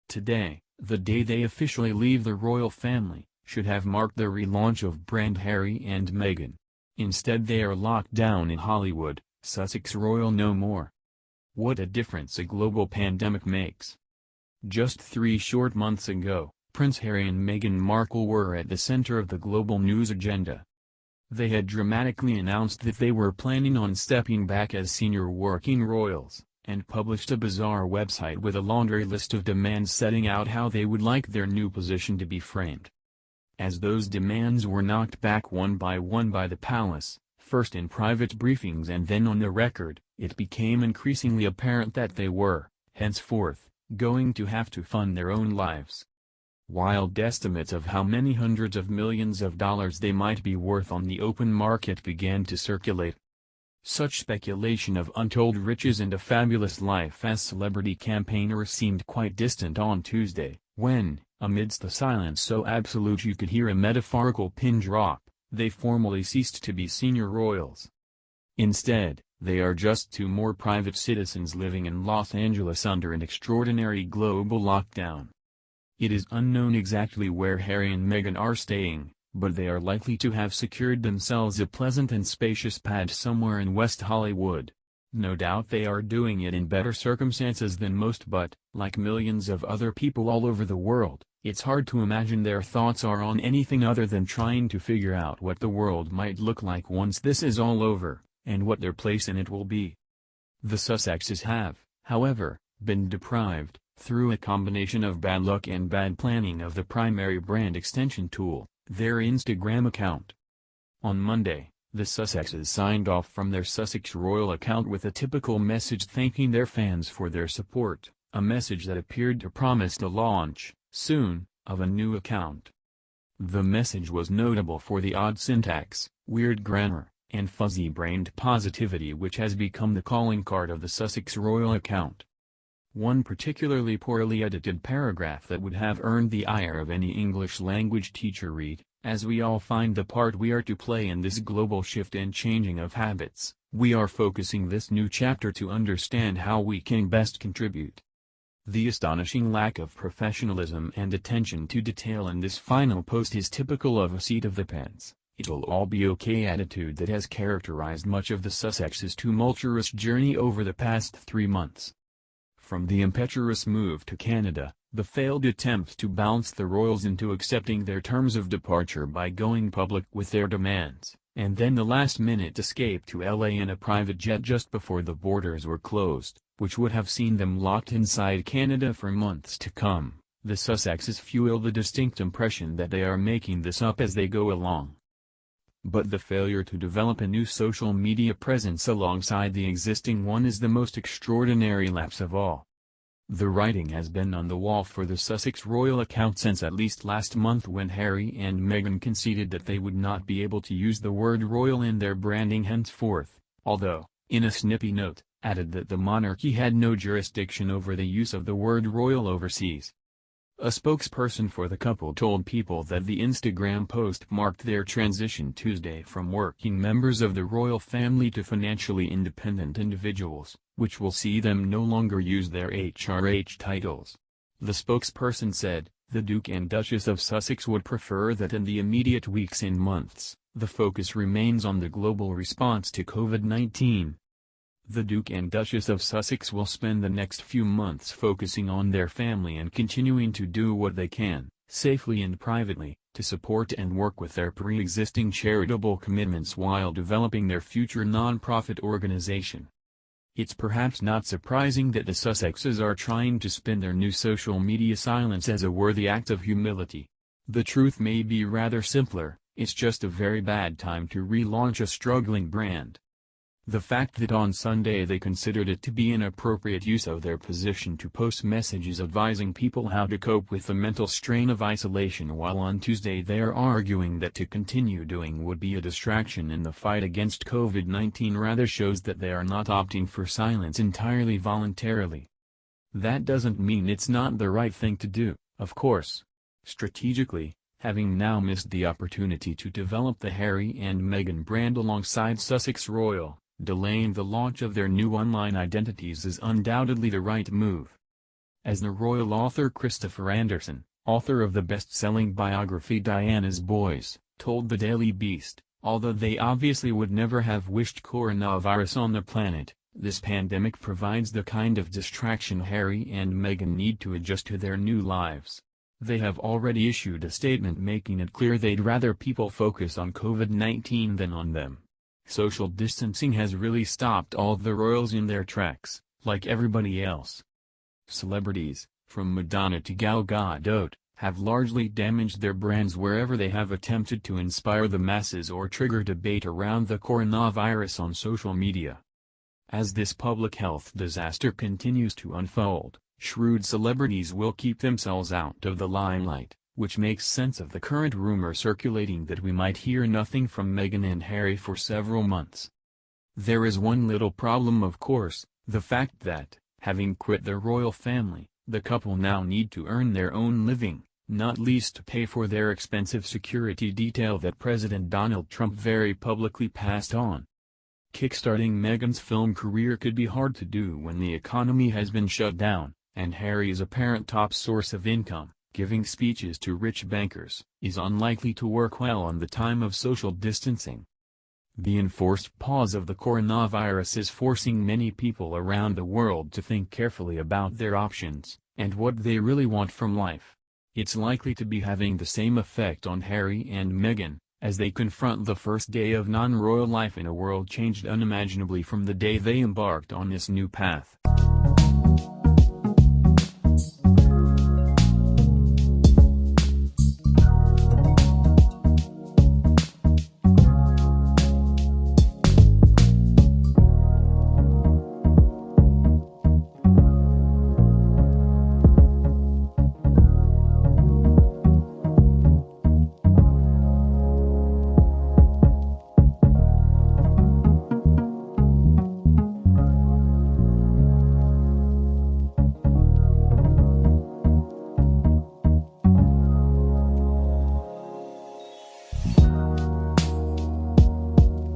Today, the day they officially leave the royal family, should have marked the relaunch of brand Harry and Meghan. Instead they are locked down in Hollywood, Sussex royal no more. What a difference a global pandemic makes. Just 3 short months ago, Prince Harry and Meghan Markle were at the center of the global news agenda. They had dramatically announced that they were planning on stepping back as senior working royals, and published a bizarre website with a laundry list of demands setting out how they would like their new position to be framed. As those demands were knocked back one by the palace, first in private briefings and then on the record, it became increasingly apparent that they were, henceforth, going to have to fund their own lives. Wild estimates of how many hundreds of millions of dollars they might be worth on the open market began to circulate. Such speculation of untold riches and a fabulous life as celebrity campaigners seemed quite distant on Tuesday, when, amidst the silence so absolute you could hear a metaphorical pin drop, they formally ceased to be senior royals. Instead, they are just 2 more private citizens living in Los Angeles under an extraordinary global lockdown. It is unknown exactly where Harry and Meghan are staying, but they are likely to have secured themselves a pleasant and spacious pad somewhere in West Hollywood. No doubt they are doing it in better circumstances than most, but, like millions of other people all over the world, it's hard to imagine their thoughts are on anything other than trying to figure out what the world might look like once this is all over, and what their place in it will be. The Sussexes have, however, been deprived, through a combination of bad luck and bad planning, of the primary brand extension tool, their Instagram account. On Monday, the Sussexes signed off from their Sussex Royal account with a typical message thanking their fans for their support, a message that appeared to promise the launch, soon, of a new account. The message was notable for the odd syntax, weird grammar, and fuzzy-brained positivity which has become the calling card of the Sussex Royal account. One particularly poorly edited paragraph that would have earned the ire of any English-language teacher read, "As we all find the part we are to play in this global shift and changing of habits, we are focusing this new chapter to understand how we can best contribute." The astonishing lack of professionalism and attention to detail in this final post is typical of a seat of the pants, it'll all be okay attitude that has characterized much of the Sussexes' tumultuous journey over the past 3 months. From the impetuous move to Canada, the failed attempt to bounce the royals into accepting their terms of departure by going public with their demands, and then the last-minute escape to LA in a private jet just before the borders were closed, which would have seen them locked inside Canada for months to come, the Sussexes fuel the distinct impression that they are making this up as they go along. But the failure to develop a new social media presence alongside the existing one is the most extraordinary lapse of all. The writing has been on the wall for the Sussex Royal account since at least last month, when Harry and Meghan conceded that they would not be able to use the word royal in their branding henceforth, although, in a snippy note, added that the monarchy had no jurisdiction over the use of the word royal overseas. A spokesperson for the couple told People that the Instagram post marked their transition Tuesday from working members of the royal family to financially independent individuals, which will see them no longer use their HRH titles. The spokesperson said, "The Duke and Duchess of Sussex would prefer that in the immediate weeks and months, the focus remains on the global response to COVID-19. The Duke and Duchess of Sussex will spend the next few months focusing on their family and continuing to do what they can, safely and privately, to support and work with their pre-existing charitable commitments while developing their future non-profit organization." It's perhaps not surprising that the Sussexes are trying to spin their new social media silence as a worthy act of humility. The truth may be rather simpler: it's just a very bad time to relaunch a struggling brand. The fact that on Sunday they considered it to be an appropriate use of their position to post messages advising people how to cope with the mental strain of isolation, while on Tuesday they are arguing that to continue doing would be a distraction in the fight against COVID-19, rather shows that they are not opting for silence entirely voluntarily. That doesn't mean it's not the right thing to do, of course. Strategically, having now missed the opportunity to develop the Harry and Meghan brand alongside Sussex Royal, delaying the launch of their new online identities is undoubtedly the right move. as the royal author Christopher Anderson, author of the best-selling biography Diana's Boys, told the Daily Beast, although they obviously would never have wished coronavirus on the planet, this pandemic provides the kind of distraction Harry and Meghan need to adjust to their new lives. They have already issued a statement making it clear they'd rather people focus on COVID-19 than on them. Social distancing has really stopped all the royals in their tracks, like everybody else. Celebrities, from Madonna to Gal Gadot, have largely damaged their brands wherever they have attempted to inspire the masses or trigger debate around the coronavirus on social media. As this public health disaster continues to unfold, shrewd celebrities will keep themselves out of the limelight, which makes sense of the current rumor circulating that we might hear nothing from Meghan and Harry for several months. There is one little problem, of course, the fact that, having quit the royal family, the couple now need to earn their own living, not least to pay for their expensive security detail that President Donald Trump very publicly passed on. Kickstarting Meghan's film career could be hard to do when the economy has been shut down, and Harry's apparent top source of income, giving speeches to rich bankers, is unlikely to work well on the time of social distancing. The enforced pause of the coronavirus is forcing many people around the world to think carefully about their options, and what they really want from life. It's likely to be having the same effect on Harry and Meghan, as they confront the first day of non-royal life in a world changed unimaginably from the day they embarked on this new path.